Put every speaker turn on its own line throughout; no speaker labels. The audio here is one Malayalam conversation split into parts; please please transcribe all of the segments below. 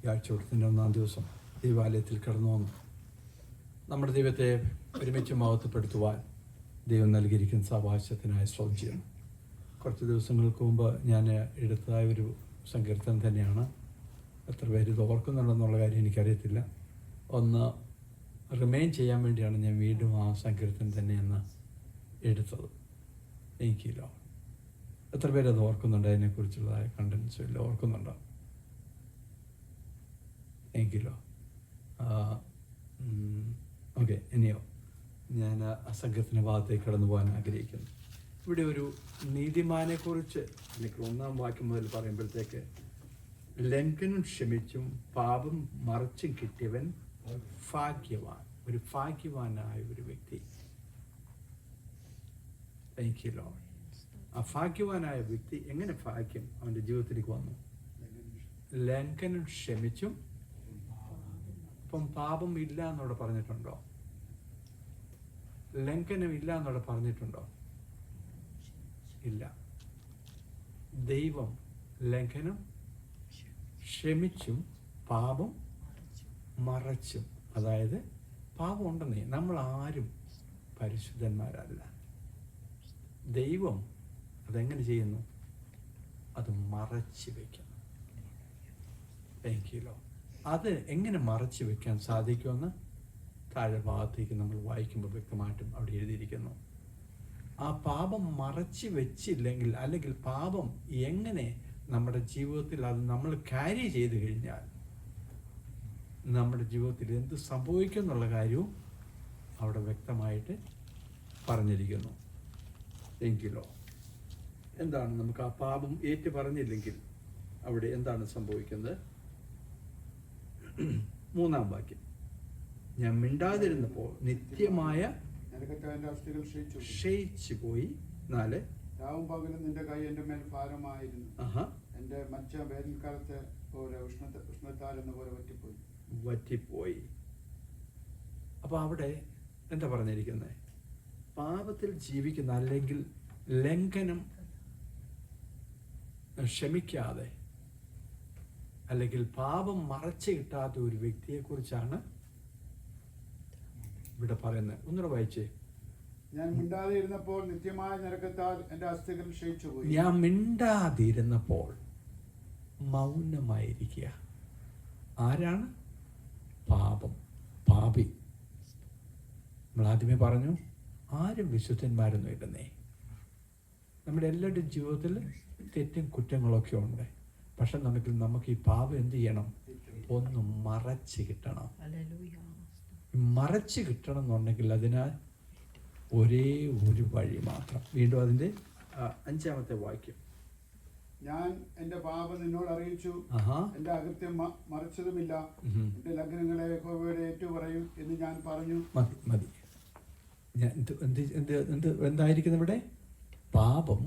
ഈ ആഴ്ചവട്ടത്തിൻ്റെ 1-ാം ദിവസം ദൈവാലയത്തിൽ കടന്നു വന്നു നമ്മുടെ ദൈവത്തെ ഒരുമിച്ച് മഹത്വപ്പെടുത്തുവാൻ ദൈവം നൽകിയിരിക്കുന്ന സാവകാശത്തിനായി സ്തോത്രം ചെയ്യുന്നു. കുറച്ച് ദിവസങ്ങൾക്ക് മുമ്പ് ഞാൻ എടുത്തതായ ഒരു സങ്കീർത്തനം തന്നെയാണ്. എത്ര പേര് ഇത് ഓർക്കുന്നുണ്ടെന്നുള്ള കാര്യം എനിക്കറിയത്തില്ല. ഒന്ന് റിമൈൻ ചെയ്യാൻ വേണ്ടിയാണ് ഞാൻ വീണ്ടും ആ സങ്കീർത്തനം തന്നെയെന്ന് എടുത്തത്. എനിക്കില്ല എത്ര പേരത് ഓർക്കുന്നുണ്ട്, അതിനെക്കുറിച്ചുള്ളതായ കണ്ടൻസ് ഇല്ല ഓർക്കുന്നുണ്ടോ? എനിക്കില്ലോ. ഓക്കെ, ഇനിയോ ഞാൻ ആ സങ്കീർത്തന ഭാഗത്തേക്ക് കടന്നു പോകാൻ ആഗ്രഹിക്കുന്നു. ഇവിടെ ഒരു നീതിമാനെക്കുറിച്ച് എനിക്ക് 1-ാം വാക്യം മുതൽ പറയുമ്പോഴത്തേക്ക്, ലംഘനം ക്ഷമിച്ചും പാപം മറച്ചും കിട്ടിയവൻ ഭാഗ്യവാൻ. ഒരു ഭാഗ്യവാനായ ഒരു വ്യക്തി. എനിക്കില്ലോ. ആ ഭാഗ്യവാനായ വ്യക്തി എങ്ങനെ ഭാഗ്യം അവൻ്റെ ജീവിതത്തിലേക്ക് വന്നു? ലംഘനം ക്ഷമിച്ചും. അപ്പം പാപം ഇല്ല എന്നോട് പറഞ്ഞിട്ടുണ്ടോ? ലംഘനം ഇല്ല എന്നോട് പറഞ്ഞിട്ടുണ്ടോ? ഇല്ല. ദൈവം ലംഘനം ക്ഷമിച്ചും പാപം മറച്ചും. അതായത് പാപം ഉണ്ടെന്നേ, നമ്മൾ ആരും പരിശുദ്ധന്മാരല്ല. ദൈവം അതെങ്ങനെ ചെയ്യുന്നു? അത് മറച്ചു വയ്ക്കുന്നു. എനിക്കില്ലോ. അത് എങ്ങനെ മറച്ചു വയ്ക്കാൻ സാധിക്കുമെന്ന് താഴെ ഭാഗത്തേക്ക് നമ്മൾ വായിക്കുമ്പോൾ വ്യക്തമായിട്ടും അവിടെ എഴുതിയിരിക്കുന്നു. ആ പാപം മറച്ചു വെച്ചില്ലെങ്കിൽ, അല്ലെങ്കിൽ പാപം എങ്ങനെ നമ്മുടെ ജീവിതത്തിൽ അത് നമ്മൾ ക്യാരി ചെയ്ത് കഴിഞ്ഞാൽ നമ്മുടെ ജീവിതത്തിൽ എന്ത് സംഭവിക്കും എന്നുള്ള കാര്യവും അവിടെ വ്യക്തമായിട്ട് പറഞ്ഞിരിക്കുന്നു. എങ്കിലോ എന്താണ് നമുക്ക് ആ പാപം ഏറ്റു പറഞ്ഞില്ലെങ്കിൽ അവിടെ എന്താണ് സംഭവിക്കുന്നത്? 3-ാം വാക്യം, ഞാൻ മിണ്ടാതിരുന്നപ്പോൾ നിത്യമായ ക്ഷയിച്ചു പോയി. 4,
രാവും പകലും നിന്റെ കൈ എൻ്റെ മേൽ ഭാരമായിരുന്നു. എൻ്റെ മച്ച വേനൽക്കാലത്ത് പോലെ ഉഷ്ണത്താൽ എന്ന പോലെ
വറ്റിപ്പോയി. അപ്പൊ അവിടെ എന്താ പറഞ്ഞിരിക്കുന്നത്? പാപത്തിൽ ജീവിക്കുന്ന, അല്ലെങ്കിൽ ലംഘനം ക്ഷമിക്കാതെ, അല്ലെങ്കിൽ പാപം മറച്ചു കിട്ടാത്ത ഒരു വ്യക്തിയെക്കുറിച്ചാണ് ഇവിടെ പറയുന്നത്. ഒന്നുകൂടെ വായിച്ചേ.
ഞാൻ മിണ്ടാതിരുന്നപ്പോൾ നിത്യമായ നരകത്താൽ എൻ്റെ അസ്ഥികൾ ക്ഷയിച്ചു പോയി.
ഞാൻ മിണ്ടാതിരുന്നപ്പോൾ മൗനമായിരിക്കുക. ആരാണ്? പാപം, പാപി. നമ്മൾ ആദ്യമേ പറഞ്ഞു, ആരും വിശുദ്ധന്മാരൊന്നും ഇല്ലെന്നേ. നമ്മുടെ എല്ലാവരുടെയും ജീവിതത്തിൽ തെറ്റും കുറ്റങ്ങളൊക്കെ ഉണ്ട്. പക്ഷെ നമുക്ക് ഈ പാപം എന്ത് ചെയ്യണം? ഒന്ന് മറച്ച് കിട്ടണം. മറച്ച് കിട്ടണം എന്നുണ്ടെങ്കിൽ അതിന് ഒരേ ഒരു വഴി മാത്രം. വീണ്ടും അതിൻ്റെ 5-ാമത്തെ വാക്യം,
ഞാൻ എൻ്റെ പാപം നിന്നോട് അറിയിച്ചു, എൻ്റെ അകൃത്യം മറച്ചതുമില്ല, എൻ്റെ ലംഘനങ്ങളെ യഹോവയോട് ഏറ്റുപറയും എന്ന് ഞാൻ പറഞ്ഞു.
മതി. ഞാൻ എന്തായിരിക്കുന്നു ഇവിടെ? പാപം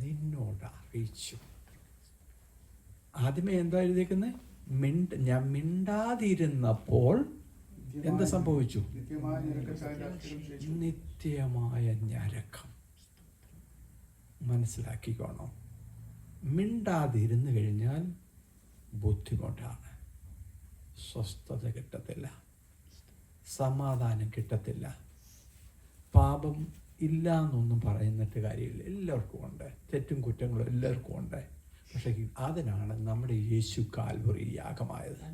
നിന്നോട് അറിയിച്ചു. ആദ്യമേ എന്താ എഴുതിയിരിക്കുന്നത്? ഞാൻ മിണ്ടാതിരുന്നപ്പോൾ എന്താ സംഭവിച്ചു? നിത്യമായ ഞരക്കം. മനസ്സിലാക്കിക്കോണം. മിണ്ടാതിരുന്നു കഴിഞ്ഞാൽ ബുദ്ധിമുട്ടാണ്. സ്വസ്ഥത കിട്ടത്തില്ല, സമാധാനം കിട്ടത്തില്ല. പാപം ഇല്ല എന്നൊന്നും പറയുന്നിട്ട് കാര്യമില്ല. എല്ലാവർക്കും ഉണ്ട്, തെറ്റും കുറ്റങ്ങളും എല്ലാവർക്കും ഉണ്ട്. പക്ഷേ അതിനാണ് നമ്മുടെ യേശു കാൽവറിയിൽ യാഗമായത്.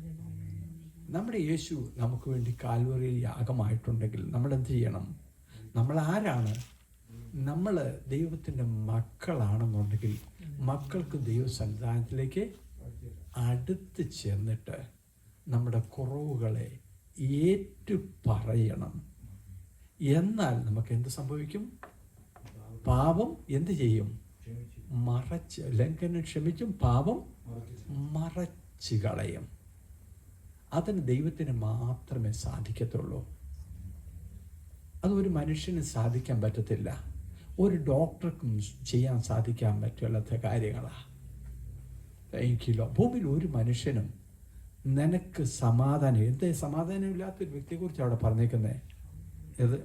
നമ്മുടെ യേശു നമുക്ക് വേണ്ടി കാൽവറിയിൽ യാഗമായിട്ടുണ്ടെങ്കിൽ നമ്മൾ എന്ത് ചെയ്യണം? നമ്മൾ ആരാണ്? നമ്മൾ ദൈവത്തിൻ്റെ മക്കളാണെന്നുണ്ടെങ്കിൽ മക്കൾക്ക് ദൈവസന്നിധാനത്തിലേക്ക് അടുത്ത് ചെന്നിട്ട് നമ്മുടെ കുറവുകളെ ഏറ്റു പറയണം. എന്നാൽ നമുക്ക് എന്ത് സംഭവിക്കും? പാപം എന്ത് ചെയ്യും? മറച്ച്, ലംഘനം ക്ഷമിച്ചും പാപം മറച്ച് കളയും. അതിന് ദൈവത്തിന് മാത്രമേ സാധിക്കത്തുള്ളൂ. അതൊരു മനുഷ്യന് സാധിക്കാൻ പറ്റത്തില്ല. ഒരു ഡോക്ടർക്കും ചെയ്യാൻ സാധിക്കാൻ പറ്റാത്ത കാര്യങ്ങളാണ്. എനിക്കില്ല. ഭൂമിയിൽ ഒരു മനുഷ്യനും നിനക്ക് സമാധാനം, എന്തേ സമാധാനമില്ലാത്തൊരു വ്യക്തിയെക്കുറിച്ച് അവിടെ പറഞ്ഞേക്കുന്നത്?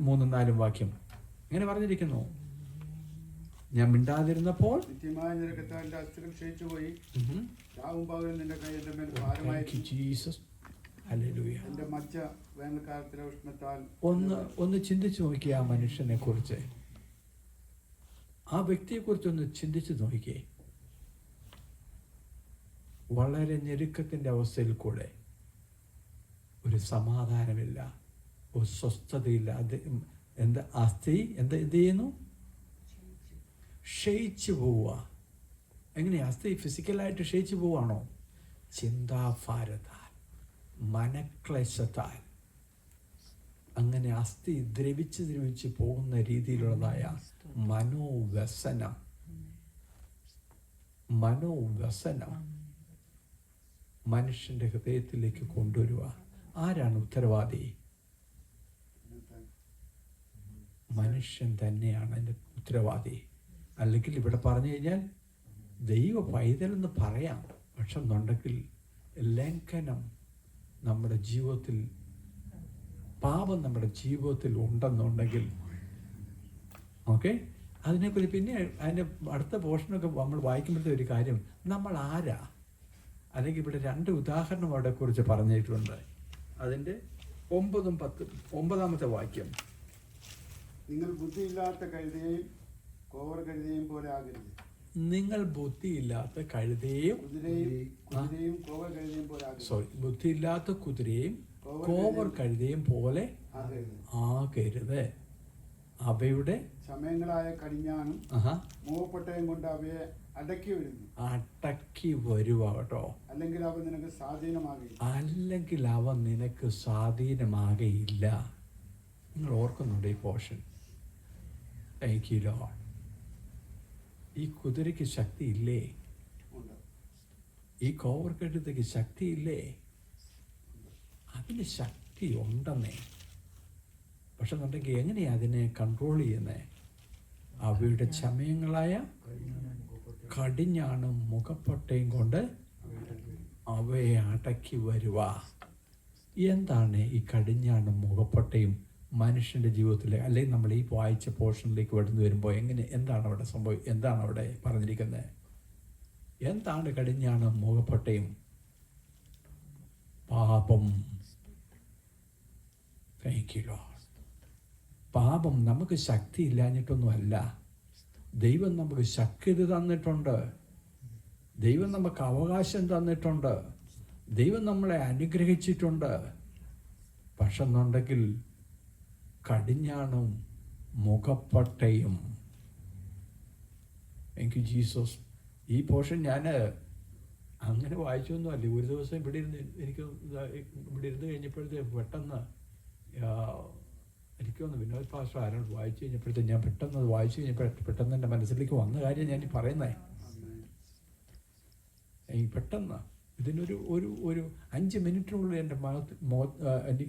3-4 വാക്യം ഇങ്ങനെ പറഞ്ഞിരിക്കുന്നു, ഞാൻ മിണ്ടാതിരുന്നപ്പോൾ
നിത്യമായ നിരക്കത്താൽ എന്റെ അസ്ഥികൾ ക്ഷയിച്ചുപോയി. രാവും പകലും നിന്റെ കൈ എന്റെ മേൽ ഭാരമായി.
Jesus, hallelujah.
എന്റെ മജ്ജ വേനൽക്കാലത്തിലെ ഉഷ്ണത്താൽ.
ഒന്ന് ചിന്തിച്ചു നോക്കിയേ ആ മനുഷ്യനെ കുറിച്ച്, ആ വ്യക്തിയെ കുറിച്ചൊന്ന് ചിന്തിച്ചു നോക്കിയേ. വളരെ ഞെരുക്കത്തിന്റെ അവസ്ഥയിൽ കൂടെ ഒരു സമാധാനമില്ല, ഒരു സ്വസ്ഥതയില്ല. അത് എന്ത് എന്ത് ചെയ്യുന്നു? ക്ഷയിച്ചു പോവുക. എങ്ങനെയാ അസ്ഥി ഫിസിക്കലായിട്ട് ക്ഷയിച്ചു പോവാണോ? ചിന്താഭാരത്താൽ, മനക്ലേശത്താൽ അങ്ങനെ അസ്ഥി ദ്രവിച്ച് പോകുന്ന രീതിയിലുള്ളതായ മനോവ്യസനം മനുഷ്യന്റെ ഹൃദയത്തിലേക്ക് കൊണ്ടുവരിക. ആരാണ് ഉത്തരവാദി? മനുഷ്യൻ തന്നെയാണ് അതിൻ്റെ ഉത്തരവാദി. അല്ലെങ്കിൽ ഇവിടെ പറഞ്ഞു കഴിഞ്ഞാൽ ദൈവ പൈതലെന്ന് പറയാം, പക്ഷെ എന്നുണ്ടെങ്കിൽ ലംഘനം നമ്മുടെ ജീവിതത്തിൽ, പാപം നമ്മുടെ ജീവിതത്തിൽ ഉണ്ടെന്നുണ്ടെങ്കിൽ, ഓക്കെ, അതിനെക്കുറിച്ച് പിന്നെ അതിൻ്റെ അടുത്ത പോർഷനൊക്കെ നമ്മൾ വായിക്കുമ്പോഴത്തെ ഒരു കാര്യം, നമ്മൾ ആരാ? അല്ലെങ്കിൽ ഇവിടെ 2 ഉദാഹരണം അവിടെ കുറിച്ച് പറഞ്ഞിട്ടുണ്ട്. അതിൻ്റെ 9ഉം 10ഉം 9ാമത്തെ വാക്യം.
നിങ്ങൾ ബുദ്ധിയില്ലാത്ത കഴുതയെയും കോവർ കഴുതയെയും പോലെ ആകരുത്.
നിങ്ങൾ ബുദ്ധിയില്ലാത്ത കഴുതയും
കോവർ കഴുതയും പോലെ ആകരുത്.
സോറി, ബുദ്ധിയില്ലാത്ത കുതിരയും കോവർ കഴുതയും പോലെ ആകരുത്. അവയുടെ
സമയങ്ങളായ കടിഞ്ഞാണും മൂവപ്പട്ടയും കൊണ്ട് അവയെ അടക്കി
വരുക കേട്ടോ.
അല്ലെങ്കിൽ അവ
നിനക്ക് സ്വാധീനമാകയില്ല. നിങ്ങൾ ഓർക്കുന്നുണ്ട് ഈ പോർഷൻ? ഈ കുതിരയ്ക്ക് ശക്തിയില്ലേ? ഈ കോവർ കഴുതയ്ക്ക് ശക്തിയില്ലേ? അതിന് ശക്തി ഉണ്ടെന്നേ. പക്ഷെ എന്നുണ്ടെങ്കിൽ എങ്ങനെയാ അതിനെ കൺട്രോൾ ചെയ്യുന്നേ? അവയുടെ ചമയങ്ങളായ കടിഞ്ഞാണും മുഖപ്പട്ടയും കൊണ്ട് അവയെ അടക്കി വരുക. എന്താണ് ഈ കടിഞ്ഞാണും മുഖപ്പട്ടയും മനുഷ്യൻ്റെ ജീവിതത്തിൽ, അല്ലെങ്കിൽ നമ്മൾ ഈ വായിച്ച പോർഷനിലേക്ക് കടന്നു വരുമ്പോൾ എന്താണ് അവിടെ എന്താണ് അവിടെ പറഞ്ഞിരിക്കുന്നത്? എന്താണ് കടിഞ്ഞാണും മുഖപ്പട്ടയും? പാപം. Thank you Lord. പാപം നമുക്ക് ശക്തി ഇല്ലാഞ്ഞിട്ടൊന്നുമല്ല. ദൈവം നമുക്ക് ശക്തി തന്നിട്ടുണ്ട്. ദൈവം നമുക്ക് അവകാശം തന്നിട്ടുണ്ട്. ദൈവം നമ്മളെ അനുഗ്രഹിച്ചിട്ടുണ്ട്. പക്ഷെ എന്നുണ്ടെങ്കിൽ കടിഞ്ഞാണും മുഖപ്പട്ടയും. എനിക്ക് ജീസസ്, ഈ പോർഷൻ ഞാൻ അങ്ങനെ വായിച്ചൊന്നുമല്ല. ഒരു ദിവസം ഇവിടെ ഇരുന്ന് കഴിഞ്ഞപ്പോഴത്തേക്ക് പെട്ടെന്ന് എനിക്കൊന്ന് വിനോദ് പാസ്റ്റർ ആരോട് വായിച്ചു കഴിഞ്ഞപ്പോഴത്തേക്ക് ഞാൻ പെട്ടെന്ന് പെട്ടെന്ന് എൻ്റെ മനസ്സിലേക്ക് വന്ന കാര്യം ഞാൻ പറയുന്നേ. പെട്ടെന്ന് ഇതിനൊരു ഒരു 5 മിനിറ്റിനുള്ളിൽ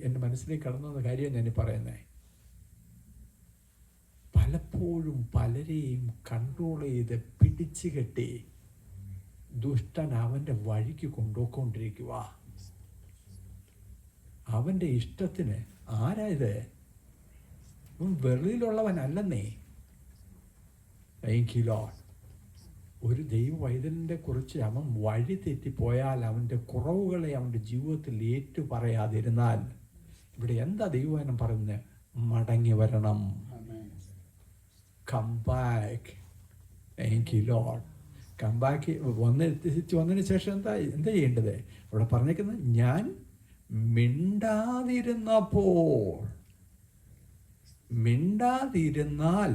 എൻ്റെ മനസ്സിലേക്ക് കടന്നു വന്ന കാര്യം ഞാൻ പറയുന്നേ. പലപ്പോഴും പലരെയും കൺട്രോൾ ചെയ്ത് പിടിച്ചു കെട്ടി ദുഷ്ടൻ അവൻ്റെ വഴിക്ക് കൊണ്ടുപോയിക്കൊണ്ടിരിക്കുക. അവൻ്റെ ഇഷ്ടത്തിന്. ആരായത്? വെളിയിലുള്ളവനല്ലെന്നേ. Thank you lord. ഒരു ദൈവവൈതലിനെ കുറിച്ച് അവൻ വഴി തെറ്റിപ്പോയാൽ, അവൻ്റെ കുറവുകളെ അവൻ്റെ ജീവിതത്തിൽ ഏറ്റു പറയാതിരുന്നാൽ, ഇവിടെ എന്താ ദൈവവചനം പറയുന്നത്? മടങ്ങി വരണം. Come back. Thank you lord. Come back. വന്നതിന് ശേഷം എന്താ ചെയ്യേണ്ടത്? ഇവിടെ പറഞ്ഞേക്കുന്നത്, ഞാൻ മിണ്ടാതിരുന്നാൽ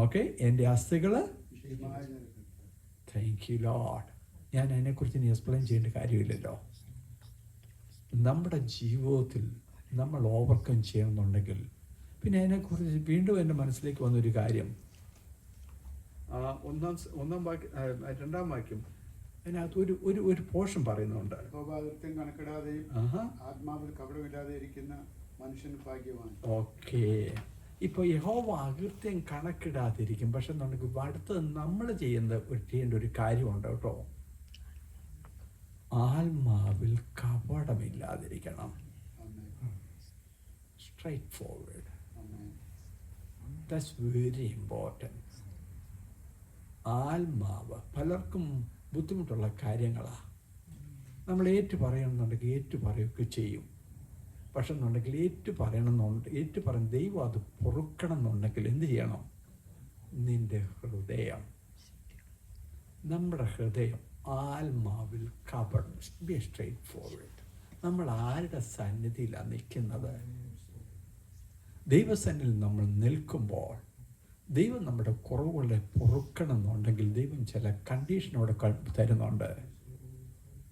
ഓക്കെ, എൻ്റെ അസ്ഥികൾ. Thank you Lord. ഞാൻ അതിനെക്കുറിച്ച് ഇനി എക്സ്പ്ലെയിൻ ചെയ്യേണ്ട കാര്യമില്ലല്ലോ. നമ്മുടെ ജീവിതത്തിൽ നമ്മൾ ഓവർകം ചെയ്യണമെന്നുണ്ടെങ്കിൽ, പിന്നെ അതിനെക്കുറിച്ച് വീണ്ടും എൻ്റെ മനസ്സിലേക്ക് വന്നൊരു കാര്യം, 2ാം വാക്യം അതിനകത്ത് ഒരു പോർഷൻ പറയുന്നുണ്ട്.
കണക്കിടാതെയും ആത്മാവിൽ കപടമില്ലാതെ ഇരിക്കുന്ന മനുഷ്യൻ ഭാഗ്യവാൻ.
ഓക്കെ, ഇപ്പൊ യഹോവ അകൃത്യം കണക്കിടാതിരിക്കും. പക്ഷെ എന്നുണ്ടെങ്കിൽ അടുത്ത് നമ്മൾ ചെയ്യേണ്ട ഒരു കാര്യമുണ്ട് കേട്ടോ. ആത്മാവിൽ കപടമില്ലാതിരിക്കണം. Straight forward. That's very important. ആത്മാവ് പലർക്കും ബുദ്ധിമുട്ടുള്ള കാര്യങ്ങളാണ്. നമ്മൾ ഏറ്റു പറയണമെന്നുണ്ടെങ്കിൽ ഏറ്റു പറയുകയൊക്കെ ചെയ്യും. പക്ഷെ എന്നുണ്ടെങ്കിൽ ഏറ്റു പറഞ്ഞ് ദൈവം അത് പൊറുക്കണം എന്നുണ്ടെങ്കിൽ എന്ത് ചെയ്യണം? നിന്റെ ഹൃദയം, നമ്മുടെ ഹൃദയം ആത്മാവിൽ കപടം. B straight forward. നമ്മൾ ആരുടെ സന്നിധിയിലാണ് നിൽക്കുന്നത്? ദൈവസന്നിധിയിൽ നമ്മൾ നിൽക്കുമ്പോൾ ദൈവം നമ്മുടെ കുറവുകളെ പൊറുക്കണം എന്നുണ്ടെങ്കിൽ ദൈവം ചില കണ്ടീഷനോടെ തരുന്നുണ്ട്.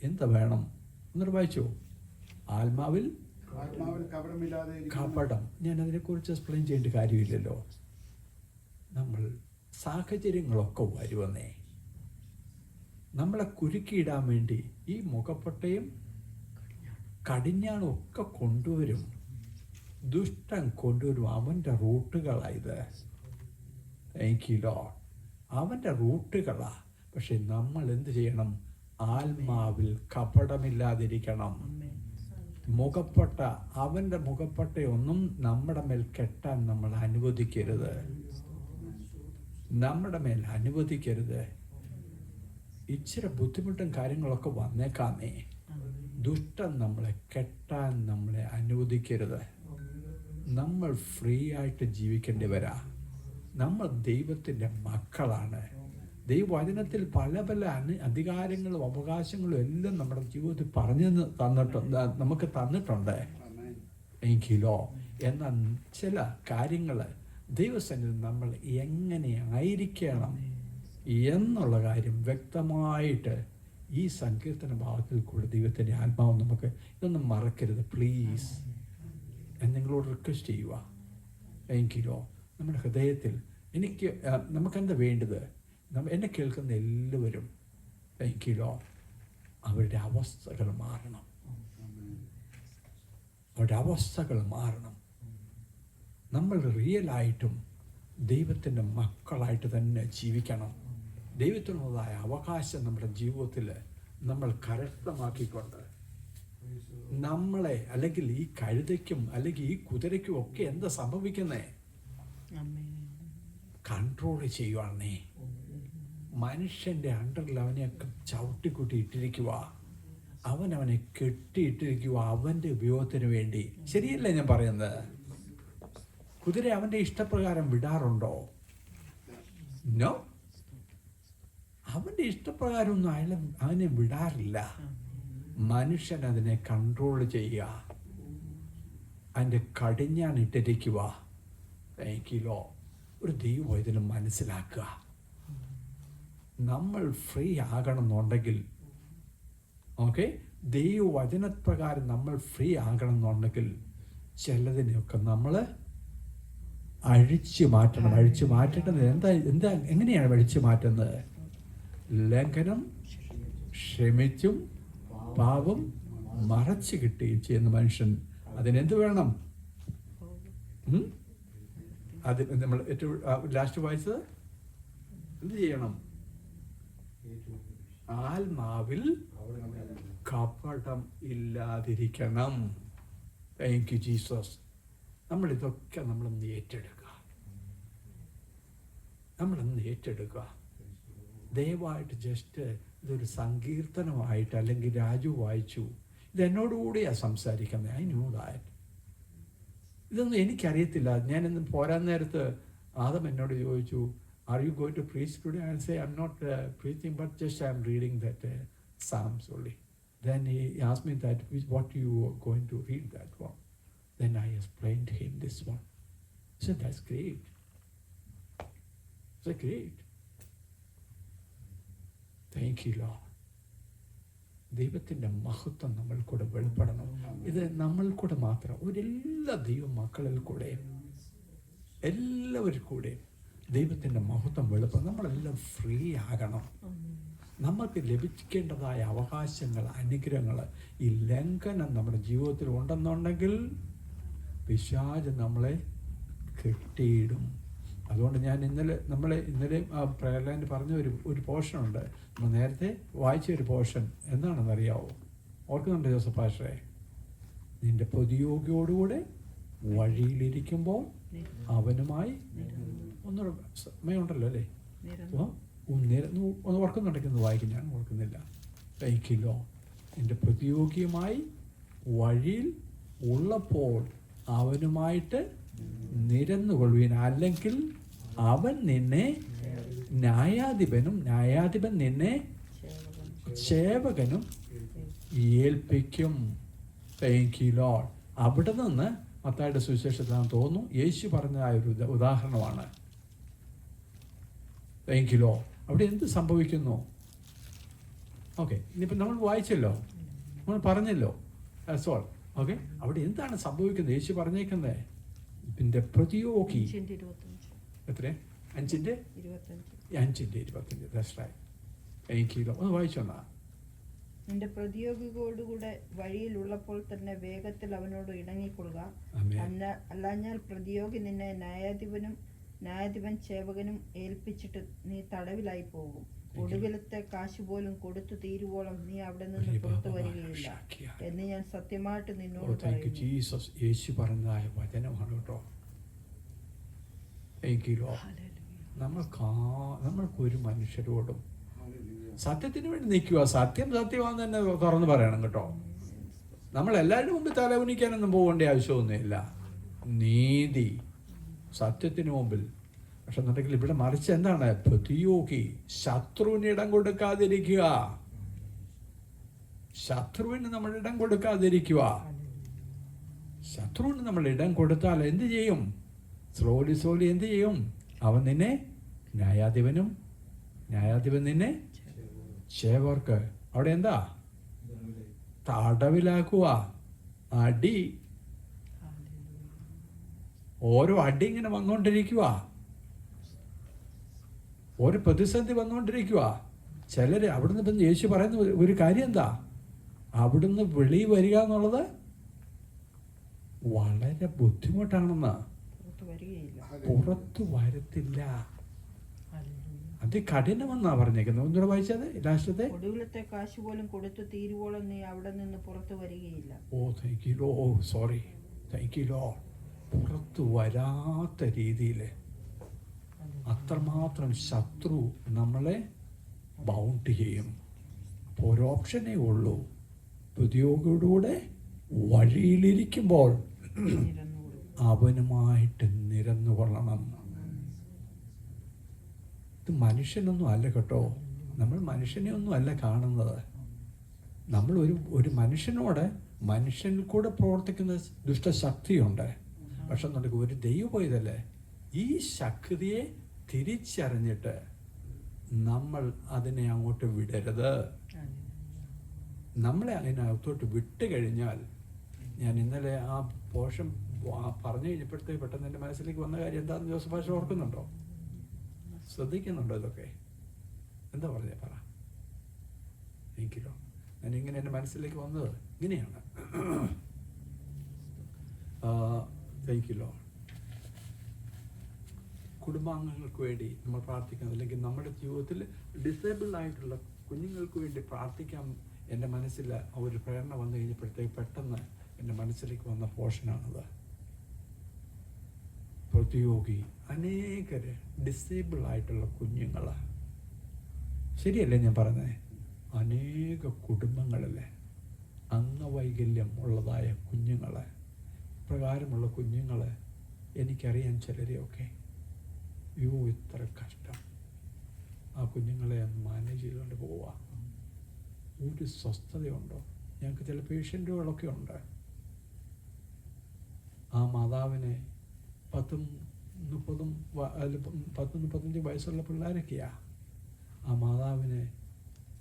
എന്താ വേണം? എന്നിട്ട് വായിച്ചു. ആത്മാവിൽ കപടം. ഞാൻ അതിനെക്കുറിച്ച് എക്സ്പ്ലെയിൻ ചെയ്യേണ്ട കാര്യമില്ലല്ലോ. നമ്മൾ സാഹചര്യങ്ങളൊക്കെ വരുവന്നേ, നമ്മളെ കുരുക്കിയിടാൻ വേണ്ടി ഈ മുഖപ്പട്ടയും കടിഞ്ഞാണും ഒക്കെ കൊണ്ടുവരും. ദുഷ്ടൻ കൊണ്ടുവരും. അവൻ്റെ റൂട്ടുകളായത്. എനിക്കില്ലോ അവൻ്റെ റൂട്ടുകളാ. പക്ഷെ നമ്മൾ എന്ത് ചെയ്യണം? ആത്മാവിൽ കപടമില്ലാതിരിക്കണം. മുഖപ്പട്ട, അവൻ്റെ മുഖപ്പട്ടയൊന്നും നമ്മുടെ മേൽ കെട്ടാൻ നമ്മൾ അനുവദിക്കരുത്. നമ്മുടെ മേൽ അനുവദിക്കരുത്. ഇച്ചിരി ബുദ്ധിമുട്ടും കാര്യങ്ങളൊക്കെ വന്നേക്കാമേ. ദുഷ്ടൻ നമ്മളെ കെട്ടാൻ നമ്മളെ അനുവദിക്കരുത്. നമ്മൾ ഫ്രീ ആയിട്ട് ജീവിക്കേണ്ടവരാ. നമ്മൾ ദൈവത്തിൻ്റെ മക്കളാണ്. ദൈവവചനത്തിൽ പല പല അധികാരങ്ങളും അവകാശങ്ങളും എല്ലാം നമ്മുടെ ജീവിതത്തിൽ പറഞ്ഞു തന്നിട്ടുണ്ട്, നമുക്ക് തന്നിട്ടുണ്ട്. എങ്കിലോ എന്നാൽ ചില കാര്യങ്ങൾ ദൈവസന്നിധിയിൽ നമ്മൾ എങ്ങനെ ആയിരിക്കണം എന്നുള്ള കാര്യം വ്യക്തമായിട്ട് ഈ സങ്കീർത്തന ഭാഗത്തിൽ കൂടെ ദൈവത്തിൻ്റെ ആത്മാവ് നമുക്ക് ഇതൊന്നും മറക്കരുത് പ്ലീസ് എന്ന് നിങ്ങളോട് റിക്വസ്റ്റ് ചെയ്യുക. എങ്കിലോ നമ്മുടെ ഹൃദയത്തിൽ നമുക്കെന്താ വേണ്ടത്? എന്നെ കേൾക്കുന്ന എല്ലാവരും എങ്കിലോ അവരുടെ അവസ്ഥകൾ മാറണം. അവരുടെ അവസ്ഥകൾ മാറണം. നമ്മൾ റിയലായിട്ടും ദൈവത്തിൻ്റെ മക്കളായിട്ട് തന്നെ ജീവിക്കണം. ദൈവത്തിനുള്ളതായ അവകാശം നമ്മുടെ ജീവിതത്തിൽ നമ്മൾ കരസ്ഥമാക്കിക്കൊണ്ട് നമ്മളെ, അല്ലെങ്കിൽ ഈ കഴുതയ്ക്കും അല്ലെങ്കിൽ ഈ കുതിരയ്ക്കും ഒക്കെ എന്താ സംഭവിക്കുന്നേ? കൺട്രോൾ ചെയ്യുവാണേ. മനുഷ്യൻ്റെ അണ്ടറിൽ അവനെയൊക്കെ ചവിട്ടിക്കുട്ടി ഇട്ടിരിക്കുക. അവനെ കെട്ടിയിട്ടിരിക്കുക അവൻ്റെ ഉപയോഗത്തിന് വേണ്ടി. ശരിയല്ലേ ഞാൻ പറയുന്നത്? കുതിര അവൻ്റെ ഇഷ്ടപ്രകാരം വിടാറുണ്ടോ? നോ. അവൻ്റെ ഇഷ്ടപ്രകാരമൊന്നും അവനെ വിടാറില്ല. മനുഷ്യൻ അതിനെ കൺട്രോൾ ചെയ്യുക, അതിൻ്റെ കടിഞ്ഞാൻ ഇട്ടിരിക്കുക. എനിക്കിലോ ഒരു ദൈവവചനം മനസ്സിലാക്കുക. നമ്മൾ ഫ്രീ ആകണമെന്നുണ്ടെങ്കിൽ, ഓക്കെ, ദൈവവചനപ്രകാരം നമ്മൾ ഫ്രീ ആകണമെന്നുണ്ടെങ്കിൽ ചിലതിനെയൊക്കെ നമ്മൾ അഴിച്ചു മാറ്റണം. അഴിച്ചു മാറ്റേണ്ടത് എങ്ങനെയാണ് അഴിച്ചു മാറ്റുന്നത്? ലംഘനം ക്ഷമിച്ചും പാപം മറച്ചു കിട്ടുകയും ചെയ്യുന്ന മനുഷ്യൻ അതിനെന്ത് വേണം? അത് നമ്മൾ ഏറ്റവും ലാസ്റ്റ് വായിച്ചത് എന്ത് ചെയ്യണം? ആത്മാവിൽ കപടം ഇല്ലാതിരിക്കണം. Thank you Jesus. നമ്മളിതൊക്കെ നമ്മളൊന്ന് ഏറ്റെടുക്കുക. ദയവായിട്ട് ജസ്റ്റ് ഇതൊരു സങ്കീർത്തനമായിട്ട്, അല്ലെങ്കിൽ രാജു വായിച്ചു, ഇതെന്നോടുകൂടിയാണ് സംസാരിക്കുന്നത്. I know that. ഇതൊന്നും എനിക്കറിയത്തില്ല. ഞാനിന്ന് പോരാൻ നേരത്ത് ആദം എന്നോട് ചോദിച്ചു, are you going to preach today? I say I'm not preaching, but just I am reading that Psalms only. Then he asked me that, what you are going to read that one? Then I explained to him this one. He said, that's great. That's great. Thank you, Lord. ദൈവത്തിൻ്റെ മഹത്വം നമ്മൾ കൂടെ വെളിപ്പെടണം. ഇത് നമ്മൾ കൂടെ മാത്രം, എല്ലാ ദൈവ മക്കളിൽ കൂടെ, എല്ലാവരും കൂടെ ദൈവത്തിൻ്റെ മഹത്വം വെളിപ്പെടണം. നമ്മളെല്ലാം ഫ്രീ ആകണം. നമുക്ക് ലഭിക്കേണ്ടതായ അവകാശങ്ങൾ, അനുഗ്രഹങ്ങൾ, ഈ ലംഘനം നമ്മുടെ ജീവിതത്തിൽ ഉണ്ടെന്നുണ്ടെങ്കിൽ പിശാച് നമ്മളെ കെട്ടിയിടും. അതുകൊണ്ട് ഞാൻ ഇന്നലെ പ്രയർ ലൈനിൽ പറഞ്ഞ ഒരു പോർഷനുണ്ട്. നമ്മൾ നേരത്തെ വായിച്ച ഒരു പോർഷൻ എന്താണെന്നറിയാവോ? ഓർക്കുന്നുണ്ട് ജോസഫ് പാസ്റ്ററെ? നിന്റെ പ്രതിയോഗിയോടുകൂടെ വഴിയിലിരിക്കുമ്പോൾ അവനുമായി ഒന്നുകൂടെ സമയമുണ്ടല്ലോ അല്ലേ? ഒന്ന് ഓർക്കുന്നുണ്ടെങ്കിൽ വായിക്കും, ഞാൻ ഓർക്കുന്നില്ല. തയ്ക്കില്ലോ എൻ്റെ പ്രതിയോഗിയുമായി വഴിയിൽ ഉള്ളപ്പോൾ അവനുമായിട്ട് നിരന്നുകൊള്ളുവിൻ, അല്ലെങ്കിൽ അവൻ നിന്നെ ന്യായാധിപനും ന്യായാധിപൻ നിന്നെ സേവകനും ഏൽപ്പിക്കും. Thank you Lord. അവിടെ നിന്ന് മത്തായിയുടെ സുവിശേഷത്തിലാണെന്ന് തോന്നുന്നു യേശു പറഞ്ഞതായ ഒരു ഉദാഹരണമാണ്. Thank you Lord. അവിടെ എന്ത് സംഭവിക്കുന്നു? ഓക്കെ, ഇനിയിപ്പോൾ നമ്മൾ വായിച്ചല്ലോ, നമ്മൾ പറഞ്ഞല്ലോ, ദാറ്റ്സ് ഓൾ. ഓക്കെ, അവിടെ എന്താണ് സംഭവിക്കുന്നത്? യേശു പറഞ്ഞേക്കുന്നത് ഇതിൻ്റെ പ്രതിയോഗി എത്ര? 5:25. That's right. Thank you lord. ഒന്ന് വായിച്ചോന്നാ.
നിന്റെ പ്രതിയോഗിയോടുകൂടെ വഴിയിലുള്ളപ്പോൾ തന്നെ വേഗത്തിൽ അവനോട് ഇണങ്ങിക്കൊള്ളുക. അല്ലാഞ്ഞാൽ പ്രതിയോഗി നിന്നെ ന്യായാധിപൻ സേവകനും ഏൽപ്പിച്ചിട്ട് നീ തടവിലായി പോകും. ഒടുവിലത്തെ കാശ് പോലും കൊടുത്തു തീരുവോളം നീ അവിടെ നിന്ന് പുറത്തു വരികയില്ല എന്ന് ഞാൻ സത്യമായിട്ട് നിന്നോട് പറയുന്നു.
ജീസസ് യേശു പറഞ്ഞതായ വചനമാണ് കേട്ടോ. നമ്മൾക്കൊരു മനുഷ്യരോടും സത്യത്തിന് വേണ്ടി നിൽക്കുക. സത്യമാണെന്ന് തന്നെ തുറന്ന് പറയണം കേട്ടോ. നമ്മൾ എല്ലാവരുടെ മുമ്പിൽ തലകുനിക്കാനൊന്നും പോകേണ്ട ആവശ്യമൊന്നുമില്ല. നീതി സത്യത്തിന് മുമ്പിൽ. പക്ഷെ എന്നുണ്ടെങ്കിൽ ഇവിടെ മറിച്ച് എന്താണ്? പ്രതിയോഗി, ശത്രുവിന് ഇടം കൊടുക്കാതിരിക്കുക. ശത്രുവിന് നമ്മൾ ഇടം കൊടുക്കാതിരിക്കുക. ശത്രുവിന് നമ്മൾ ഇടം കൊടുത്താൽ എന്ത് ചെയ്യും? സ്ലോലി എന്ത് ചെയ്യും? അവൻ നിന്നെ ന്യായാധിപൻ നിന്നെ സേവകർക്ക് അവിടെ എന്താ? തടവിലാക്കുക. അടി, ഓരോ അടി ഇങ്ങനെ വന്നുകൊണ്ടിരിക്കുക. ഓരോ പ്രതിസന്ധി വന്നുകൊണ്ടിരിക്കുക. ചിലര് അവിടുന്ന് ഇപ്പം യേശു പറയുന്ന ഒരു കാര്യം എന്താ? അവിടുന്ന് വെളി വരിക എന്നുള്ളത് വളരെ ബുദ്ധിമുട്ടാണെന്ന്. പുറത്തു വരത്തില്ല. അത് കഠിനമെന്നാ പറഞ്ഞേക്കുന്നത്. ഒന്നുകൂടെ വായിച്ചത് ലാസ്റ്റത്തെ.
ഒടുവിലത്തെ കാശ് പോലും കൊടുത്തു തീരുവോളം നീ അവിടെ നിന്ന് പുറത്തു വരികയില്ല.
Thank you Lord. Sorry, thank you Lord. പുറത്തു വരാത്ത രീതിയിൽ അത്രമാത്രം ശത്രു നമ്മളെ ബൗണ്ട് ചെയ്യും. അപ്പോൾ ഒരു ഓപ്ഷനേ ഉള്ളൂ. പ്രതിയോഗിയോടുകൂടെ വഴിയിലിരിക്കുമ്പോൾ അവനുമായിട്ട് നിരന്നുകൊള്ളണം. ഇത് മനുഷ്യനൊന്നും അല്ല കേട്ടോ. നമ്മൾ മനുഷ്യനെ ഒന്നും അല്ല കാണുന്നത്. നമ്മൾ ഒരു മനുഷ്യനിൽ കൂടെ പ്രവർത്തിക്കുന്ന ദുഷ്ടശക്തിയുണ്ട്. പക്ഷെ നമുക്ക് ഒരു ദൈവം പോയതല്ലേ. ഈ ശക്തിയെ തിരിച്ചറിഞ്ഞിട്ട് നമ്മൾ അതിനെ അങ്ങോട്ട് വിടരുത്. നമ്മളെ അതിനകത്തോട്ട് വിട്ട് കഴിഞ്ഞാൽ, ഞാൻ ഇന്നലെ ആ പോഷൻ പറഞ്ഞു കഴിഞ്ഞപ്പോഴത്തേക്ക് പെട്ടെന്ന് എൻ്റെ മനസ്സിലേക്ക് വന്ന കാര്യം എന്താണെന്ന് ജോസഫ് ഭാഷ ഓർക്കുന്നുണ്ടോ? ശ്രദ്ധിക്കുന്നുണ്ടോ? ഇതൊക്കെ എന്താ പറഞ്ഞേ? പറ. എനിക്കല്ലോ ഞാൻ ഇങ്ങനെ എൻ്റെ മനസ്സിലേക്ക് വന്നത് ഇങ്ങനെയാണ്. എനിക്കല്ലോ കുടുംബാംഗങ്ങൾക്ക് വേണ്ടി നമ്മൾ പ്രാർത്ഥിക്കണം, അല്ലെങ്കിൽ നമ്മുടെ ജീവിതത്തിൽ ഡിസേബിൾഡ് ആയിട്ടുള്ള കുഞ്ഞുങ്ങൾക്ക് വേണ്ടി പ്രാർത്ഥിക്കാം. എൻ്റെ മനസ്സിൽ ഒരു പ്രേരണ വന്നു കഴിഞ്ഞപ്പോഴത്തേക്ക് പെട്ടെന്ന് എൻ്റെ മനസ്സിലേക്ക് വന്ന പോർഷനാണത്. പ്രതിയോഗി, അനേകര് ഡിസേബിൾ ആയിട്ടുള്ള കുഞ്ഞുങ്ങൾ. ശരിയല്ലേ ഞാൻ പറഞ്ഞത്? അനേക കുടുംബങ്ങളിലെ അംഗവൈകല്യം ഉള്ളതായ കുഞ്ഞുങ്ങൾ, പ്രകാരമുള്ള കുഞ്ഞുങ്ങൾ എനിക്കറിയാം. ചിലരെയൊക്കെ ഇത്ര കഷ്ടം. ആ കുഞ്ഞുങ്ങളെ മാനേജ് ചെയ്തുകൊണ്ട് പോവുക. ഒരു സ്വസ്ഥതയുണ്ടോ? ഞങ്ങൾക്ക് ചില പേഷ്യൻറ്റുകളൊക്കെ ഉണ്ട്. ആ മാതാവിനെ 10-35 വയസ്സുള്ള പിള്ളേരൊക്കെയാ. ആ മാതാവിനെ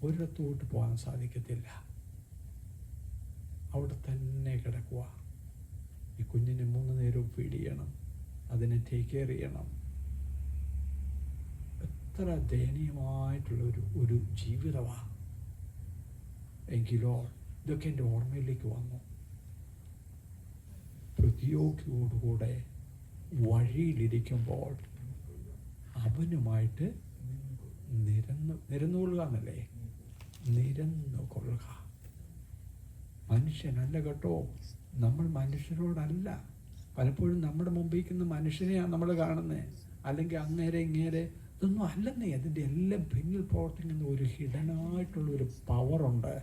ഒരിടത്തോട്ട് പോകാൻ സാധിക്കത്തില്ല. അവിടെ തന്നെ കിടക്കുക. ഈ കുഞ്ഞിനെ 3 നേരവും ഫീഡ് ചെയ്യണം, അതിനെ ടേക്ക് കെയർ ചെയ്യണം. എത്ര ദയനീയമായിട്ടുള്ള ഒരു ജീവിതമാണ്. എങ്കിലോ ഇതൊക്കെ എൻ്റെ ഓർമ്മയിലേക്ക് വന്നു. പ്രതിയോഗിയോടുകൂടെ വഴിയിലിരിക്കുമ്പോൾ അവനുമായിട്ട് നിരന്നുകൊള്ളുക എന്നല്ലേ? നിരന്നുകൊള്ളുക. മനുഷ്യനല്ല കേട്ടോ. നമ്മൾ മനുഷ്യരോടല്ല. പലപ്പോഴും നമ്മുടെ മുമ്പിൽ നിൽക്കുന്ന മനുഷ്യനെയാണ് നമ്മൾ കാണുന്നത്. അല്ലെങ്കിൽ അങ്ങേരെ ഇങ്ങേരെ ഇതൊന്നും അല്ലെന്നേ. അതിൻ്റെ എല്ലാം പിന്നിൽ പ്രവർത്തിക്കുന്ന ഒരു ഹിഡനായിട്ടുള്ളൊരു പവറുണ്ട്.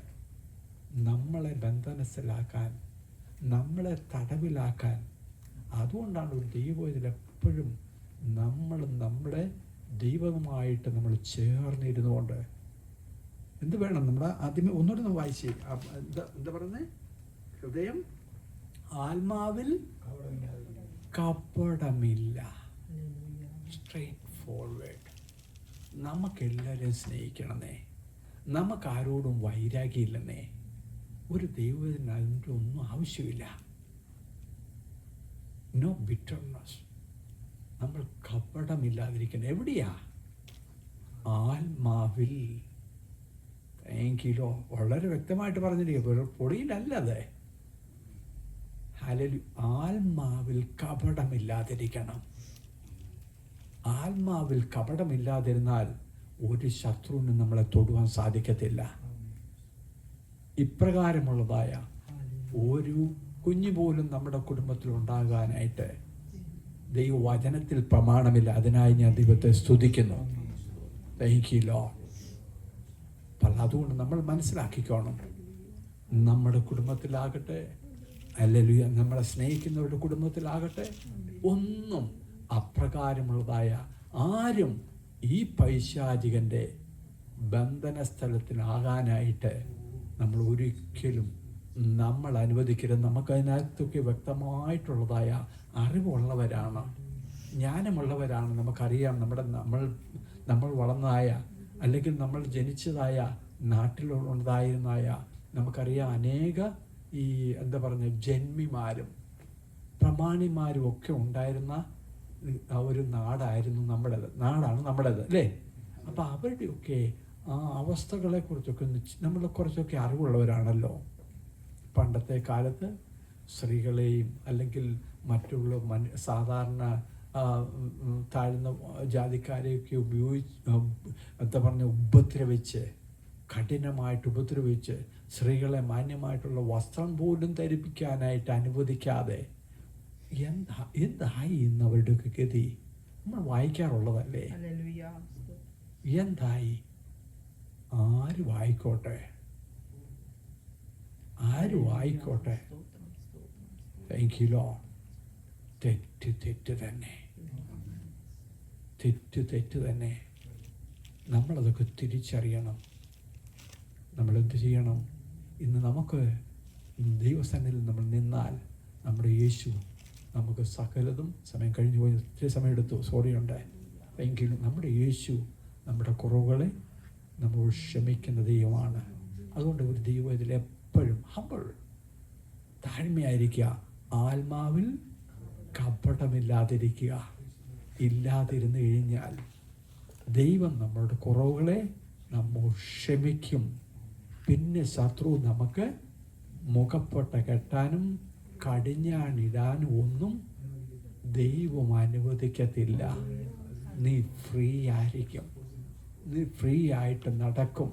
നമ്മളെ ബന്ധനസ്ഥലാക്കാൻ, നമ്മളെ തടവിലാക്കാൻ. അതുകൊണ്ടാണ് ഒരു ദൈവം ഇതിലെപ്പോഴും നമ്മൾ നമ്മുടെ ദൈവവുമായിട്ട് നമ്മൾ ചേർന്നിരുന്നുകൊണ്ട് എന്ത് വേണം? നമ്മുടെ ആദ്യമേ ഒന്നുകൂടെ ഒന്ന് വായിച്ചേ. എന്താ പറയുന്നത്? ഹൃദയം ആത്മാവിൽ കപടമില്ല. Straight forward. നമുക്കെല്ലാവരെയും സ്നേഹിക്കണമെന്നേ. നമുക്കാരോടും വൈരാഗ്യമില്ലെന്നേ. ഒരു ദൈവത്തിന് അതിൻ്റെ ഒന്നും ആവശ്യമില്ല. No bitterness. നമ്മൾ കപടമില്ലാതിരിക്കണം. എവിടെയാ? ആത്മാവിൽ. എങ്കിലോ വളരെ വ്യക്തമായിട്ട് പറഞ്ഞിരിക്കുക, പൊടിയിലല്ല അത്. ഹല്ലേലൂയ. ആത്മാവിൽ കപടമില്ലാതിരിക്കണം. ആത്മാവിൽ കപടമില്ലാതിരുന്നാൽ ഒരു ശത്രുവിനും നമ്മളെ തൊടുവാൻ സാധിക്കത്തില്ല. ഇപ്രകാരമുള്ളതായ ഒരു കുഞ്ഞു പോലും നമ്മുടെ കുടുംബത്തിൽ ഉണ്ടാകാനായിട്ട് ദൈവവചനത്തിൽ പ്രമാണമില്ല. അതിനായി ഞാൻ ദൈവത്തെ സ്തുതിക്കുന്നു. Thank you Lord. അതുകൊണ്ട് നമ്മൾ മനസ്സിലാക്കിക്കോണം, നമ്മുടെ കുടുംബത്തിലാകട്ടെ, ഹല്ലേലൂയ, നമ്മളെ സ്നേഹിക്കുന്നവരുടെ കുടുംബത്തിലാകട്ടെ, ഒന്നും അപ്രകാരമുള്ളതായ ആരും ഈ പൈശാചികൻ്റെ ബന്ധനസ്ഥലത്തിലാകാനായിട്ട് നമ്മൾ ഒരിക്കലും നമ്മൾ അനുവദിക്കരുത്. നമുക്കതിനകത്തൊക്കെ വ്യക്തമായിട്ടുള്ളതായ അറിവുള്ളവരാണ്, ജ്ഞാനമുള്ളവരാണ്. നമുക്കറിയാം നമ്മൾ വളർന്നതായ അല്ലെങ്കിൽ നമ്മൾ ജനിച്ചതായ നാട്ടിലുണ്ടായിരുന്നായ നമുക്കറിയാം അനേക ഈ എന്താ പറയുക ജന്മിമാരും പ്രമാണിമാരും ഒക്കെ ഉണ്ടായിരുന്ന ഒരു നാടായിരുന്നു നാടാണ് നമ്മുടേത് അല്ലേ? അപ്പം അവരുടെയൊക്കെ ആ അവസ്ഥകളെക്കുറിച്ചൊക്കെ നമ്മൾ കുറച്ചൊക്കെ അറിവുള്ളവരാണല്ലോ. പണ്ടത്തെ കാലത്ത് സ്ത്രീകളെയും അല്ലെങ്കിൽ മറ്റുള്ള സാധാരണ താഴ്ന്ന ജാതിക്കാരെയൊക്കെ എന്താ പറഞ്ഞ ഉപദ്രവിച്ച്, കഠിനമായിട്ട് ഉപദ്രവിച്ച്, സ്ത്രീകളെ മാന്യമായിട്ടുള്ള വസ്ത്രം പോലും ധരിപ്പിക്കാനായിട്ട് അനുവദിക്കാതെ എന്തായി ഇന്ന് അവരുടെയൊക്കെ ഗതി? നമ്മൾ വായിക്കാറുള്ളതല്ലേ? എന്തായി? ആരും ആയിക്കോട്ടെ. Thank you Lord. തെറ്റ് തന്നെ. നമ്മളതൊക്കെ തിരിച്ചറിയണം. നമ്മളെന്ത് ചെയ്യണം? ഇന്ന് നമുക്ക് ദൈവസന്നിധിയിൽ നമ്മൾ നിന്നാൽ നമ്മുടെ യേശു നമുക്ക് സകലതും, സമയം കഴിഞ്ഞു പോയി, ഒത്തിരി സമയം എടുത്തു, സോറിയുണ്ട്. എങ്കിലും നമ്മുടെ യേശു നമ്മുടെ കുറവുകളെ നമ്മൾ ക്ഷമിക്കുന്ന ദൈവമാണ്. അതുകൊണ്ട് ഒരു ദൈവം ഇതിലെപ്പോഴും ഹംബിൾ, താഴ്മയായിരിക്കുക, ആത്മാവിൽ കപടമില്ലാതിരിക്കുക. ഇല്ലാതിരുന്നു കഴിഞ്ഞാൽ ദൈവം നമ്മളുടെ കുറവുകളെ നമ്മൾ ക്ഷമിക്കും. പിന്നെ ശത്രു നമുക്ക് മുഖപ്പൊട്ട കെട്ടാനും കടിഞ്ഞാണിടാനും ഒന്നും ദൈവം അനുവദിക്കത്തില്ല. നീ ഫ്രീ ആയിരിക്കും, നീ ഫ്രീ ആയിട്ട് നടക്കും.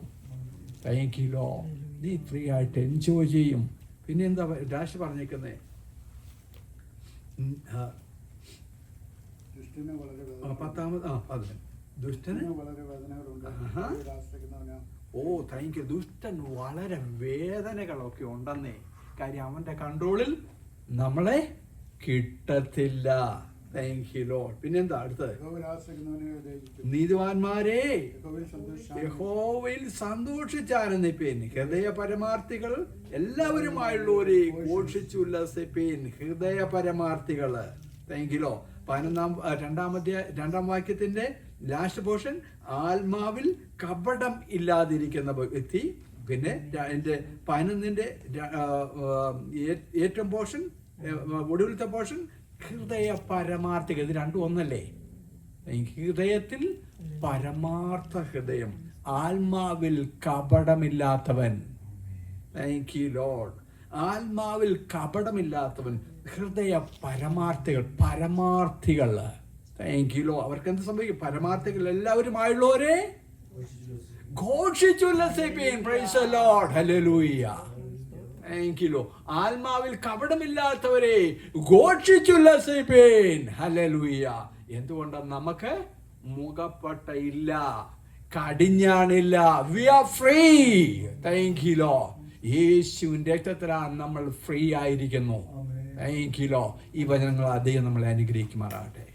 Thank you Lord. നീ ഫ്രീ ആയിട്ട് എൻജോയ് ചെയ്യും. പിന്നെ എന്താ ഡാഷ് പറഞ്ഞേക്കുന്നേ? Thank you. ദുഷ്ടൻ വളരെ വേദനകളൊക്കെ ഉണ്ടെന്നേ. കാര്യം അവന്റെ കൺട്രോളിൽ നമ്മളെ കിട്ടത്തില്ല. Thank you Lord. പിന്നെന്താ അടുത്തത്? നീതിമാന്മാരെ യഹോവയിൽ സന്തോഷിച്ചാനന്ദിപ്പീൻ, ഹൃദയ പരമാർത്ഥികൾ എല്ലാവരുമായുള്ളവരെ ഘോഷിച്ചുല്ലസിപ്പീൻ. ഹൃദയ പരമാർത്ഥികൾ. Thank you lord. 2-ാം വാക്യത്തിന്റെ ലാസ്റ്റ് പോർഷൻ, ആത്മാവിൽ കപടം ഇല്ലാതിരിക്കുന്ന വ്യക്തി. പിന്നെ 11-ന്റെ ഏറ്റവും പോർഷൻ, ഒടുവിലത്തെ പോർഷൻ, ഹൃദയ പരമാർത്ഥികൾ. ഇത് രണ്ടും ഒന്നല്ലേ? ഹൃദയത്തിൽ പരമാർത്ഥ ഹൃദയം, ആത്മാവിൽ കപടമില്ലാത്തവൻ. Thank you lord. ആത്മാവിൽ കപടമില്ലാത്തവൻ, ഹൃദയ പരമാർത്ഥികൾ. Thank you Lord. അവർക്ക് എന്ത് സംഭവിക്കും? പരമാർത്ഥികൾ എല്ലാവരുമായുള്ളവരെ ഘോഷിച്ചുല്ലസിപ്പീൻ. Praise the lord. Hallelujah. Thank you lord. ആത്മാവിൽ കപടമില്ലാത്തവരെ ഘോഷിച്ചുല്ലസിപ്പീൻ. ഹല്ലേലൂയ. എന്തുകൊണ്ടാണ്? നമുക്ക് മുഖപ്പട്ട ഇല്ല, കടിഞ്ഞാണില്ല. We are free. Thank you lord. യേശുവിന്റെ രക്തത്തിലാണ് നമ്മൾ ഫ്രീ ആയിരിക്കുന്നു. Thank you lord. ഈ വചനങ്ങൾ അധികം നമ്മളെ അനുഗ്രഹിക്കുമാറാകട്ടെ.